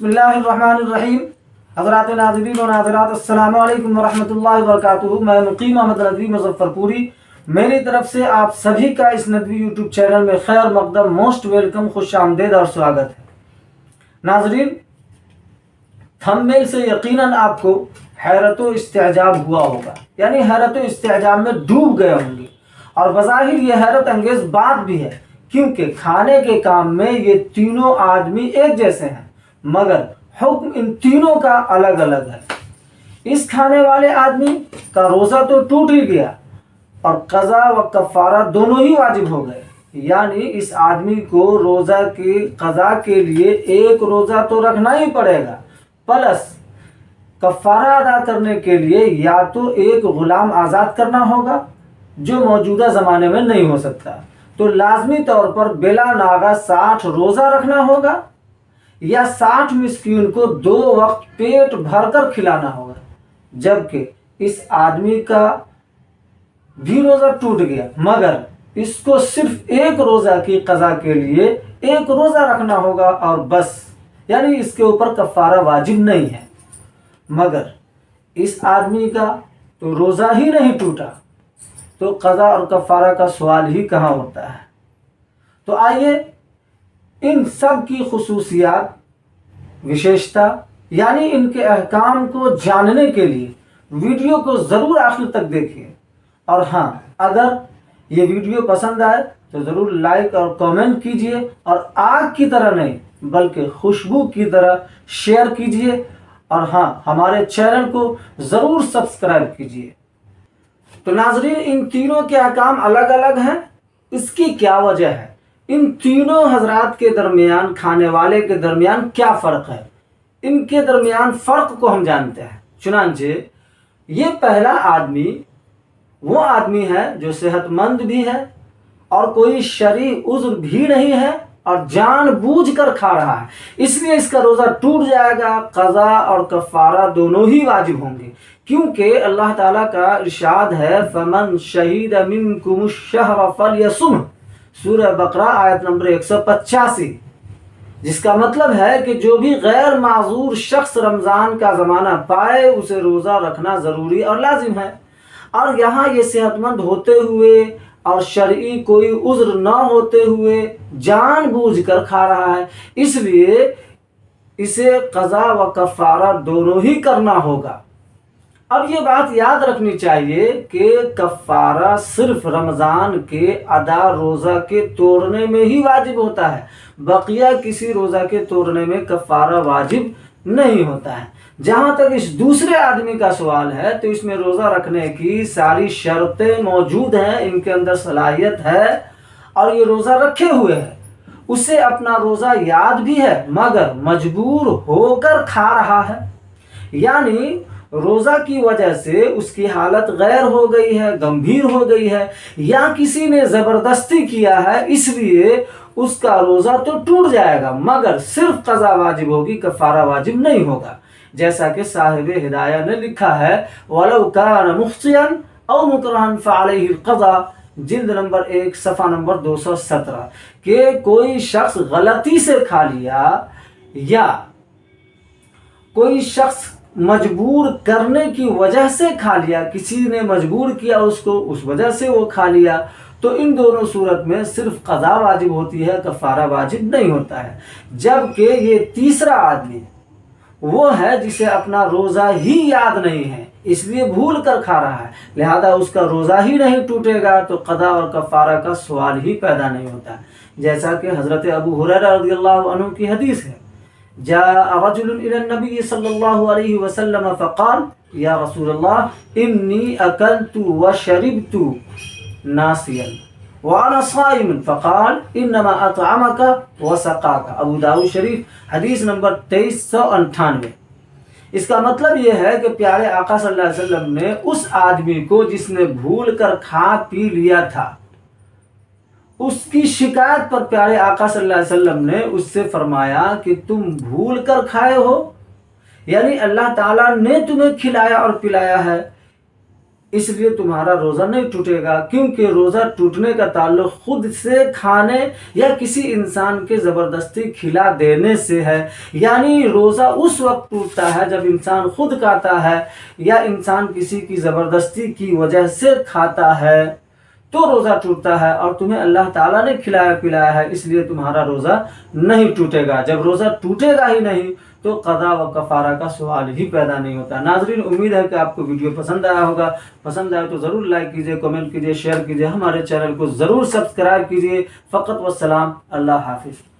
بسم اللہ الرحمن الرحیم۔ حضرات ناظرین و ناظرات السلام علیکم ورحمۃ اللہ وبرکاتہ۔ میں مقیم احمد ندوی مظفر پوری، میری طرف سے آپ سبھی کا اس ندوی یوٹیوب چینل میں خیر مقدم، موسٹ ویلکم، خوش آمدید اور سواگت ہے۔ ناظرین، تھمبنیل سے یقیناً آپ کو حیرت و استعجاب ہوا ہوگا، یعنی حیرت و استعجاب میں ڈوب گئے ہوں گے، اور بظاہر یہ حیرت انگیز بات بھی ہے، کیونکہ کھانے کے کام میں یہ تینوں آدمی ایک جیسے ہیں، مگر حکم ان تینوں کا الگ الگ ہے۔ اس کھانے والے آدمی کا روزہ تو ٹوٹ ہی گیا، اور قضا و کفارہ دونوں ہی واجب ہو گئے، یعنی اس آدمی کو روزہ کی قضا کے لیے ایک روزہ تو رکھنا ہی پڑے گا، پلس کفارہ ادا کرنے کے لیے یا تو ایک غلام آزاد کرنا ہوگا، جو موجودہ زمانے میں نہیں ہو سکتا، تو لازمی طور پر بلا ناغہ 60 روزہ رکھنا ہوگا، یا 60 مسکین کو 2 وقت پیٹ بھر کر کھلانا ہوگا۔ جبکہ اس آدمی کا بھی روزہ ٹوٹ گیا، مگر اس کو صرف ایک روزہ کی قضا کے لیے ایک روزہ رکھنا ہوگا اور بس، یعنی اس کے اوپر کفارہ واجب نہیں ہے۔ مگر اس آدمی کا تو روزہ ہی نہیں ٹوٹا، تو قضا اور کفارہ کا سوال ہی کہاں ہوتا ہے۔ تو آئیے ان سب کی خصوصیات، وشیشتا، یعنی ان کے احکام کو جاننے کے لیے ویڈیو کو ضرور آخر تک دیکھیے، اور ہاں، اگر یہ ویڈیو پسند آئے تو ضرور لائک اور کامنٹ کیجئے، اور آگ کی طرح نہیں بلکہ خوشبو کی طرح شیئر کیجئے، اور ہاں، ہمارے چینل کو ضرور سبسکرائب کیجئے۔ تو ناظرین، ان تینوں کے احکام الگ الگ ہیں، اس کی کیا وجہ ہے؟ ان تینوں حضرات کے درمیان، کھانے والے کے درمیان کیا فرق ہے؟ ان کے درمیان فرق کو ہم جانتے ہیں۔ چنانچہ یہ پہلا آدمی وہ آدمی ہے جو صحت مند بھی ہے اور کوئی شرعی عذر بھی نہیں ہے، اور جان بوجھ کر کھا رہا ہے، اس لیے اس کا روزہ ٹوٹ جائے گا، قضا اور کفارہ دونوں ہی واجب ہوں گے، کیونکہ اللہ تعالیٰ کا ارشاد ہے فَمَنْ شَهِدَ مِنْكُمُ الشَّهْرَ فَلْيَصُمْهُ، سورہ بقرہ آیت نمبر 185، جس کا مطلب ہے کہ جو بھی غیر معذور شخص رمضان کا زمانہ پائے، اسے روزہ رکھنا ضروری اور لازم ہے۔ اور یہاں یہ صحت مند ہوتے ہوئے اور شرعی کوئی عذر نہ ہوتے ہوئے جان بوجھ کر کھا رہا ہے، اس لیے اسے قضا و کفارہ دونوں ہی کرنا ہوگا۔ اب یہ بات یاد رکھنی چاہیے کہ کفارہ صرف رمضان کے ادا روزہ کے توڑنے میں ہی واجب ہوتا ہے، بقیہ کسی روزہ کے توڑنے میں کفارہ واجب نہیں ہوتا ہے۔ جہاں تک اس دوسرے آدمی کا سوال ہے، تو اس میں روزہ رکھنے کی ساری شرطیں موجود ہیں، ان کے اندر صلاحیت ہے، اور یہ روزہ رکھے ہوئے ہے، اسے اپنا روزہ یاد بھی ہے، مگر مجبور ہو کر کھا رہا ہے، یعنی روزہ کی وجہ سے اس کی حالت غیر ہو گئی ہے، گمبھیر ہو گئی ہے، یا کسی نے زبردستی کیا ہے، اس لیے اس کا روزہ تو ٹوٹ جائے گا، مگر صرف قضا واجب ہوگی، کفارہ واجب نہیں ہوگا، جیسا کہ صاحب ہدایہ نے لکھا ہے وَلَوْ كَانَ مُخْطِئًا أَوْ مُكْرَهًا فَعَلَيْهِ الْقَضَاءُ، جلد نمبر 1 صفحہ نمبر 217، کہ کوئی شخص غلطی سے کھا لیا، یا کوئی شخص مجبور کرنے کی وجہ سے کھا لیا، کسی نے مجبور کیا اس کو، اس وجہ سے وہ کھا لیا، تو ان دونوں صورت میں صرف قضا واجب ہوتی ہے، کفارہ واجب نہیں ہوتا ہے۔ جبکہ یہ تیسرا آدمی وہ ہے جسے اپنا روزہ ہی یاد نہیں ہے، اس لیے بھول کر کھا رہا ہے، لہذا اس کا روزہ ہی نہیں ٹوٹے گا، تو قضا اور کفارہ کا سوال ہی پیدا نہیں ہوتا، جیسا کہ حضرت ابو ہریرہ رضی اللہ عنہ کی حدیث ہے، جاء رجل الى النبي صلی اللہ علیہ وسلم فقال یا رسول اللہ انی اکلت وشربت ناسیا وانا صائم فقال انما اطعمك وسقاك، ابو داؤد شریف حدیث نمبر 2398۔ اس کا مطلب یہ ہے کہ پیارے آقا صلی اللہ علیہ وسلم نے اس آدمی کو جس نے بھول کر کھا پی لیا تھا، اس کی شکایت پر پیارے آقا صلی اللہ علیہ وسلم نے اس سے فرمایا کہ تم بھول کر کھائے ہو، یعنی اللہ تعالیٰ نے تمہیں کھلایا اور پلایا ہے، اس لیے تمہارا روزہ نہیں ٹوٹے گا، کیونکہ روزہ ٹوٹنے کا تعلق خود سے کھانے یا کسی انسان کے زبردستی کھلا دینے سے ہے۔ یعنی روزہ اس وقت ٹوٹتا ہے جب انسان خود کھاتا ہے یا انسان کسی کی زبردستی کی وجہ سے کھاتا ہے تو روزہ ٹوٹتا ہے، اور تمہیں اللہ تعالیٰ نے کھلایا پلایا ہے، اس لیے تمہارا روزہ نہیں ٹوٹے گا۔ جب روزہ ٹوٹے گا ہی نہیں تو قضا و کفارہ کا سوال ہی پیدا نہیں ہوتا۔ ناظرین، امید ہے کہ آپ کو ویڈیو پسند آیا ہوگا۔ پسند آئے تو ضرور لائک کیجئے، کمنٹ کیجئے، شیئر کیجئے، ہمارے چینل کو ضرور سبسکرائب کیجئے۔ فقط والسلام، اللہ حافظ۔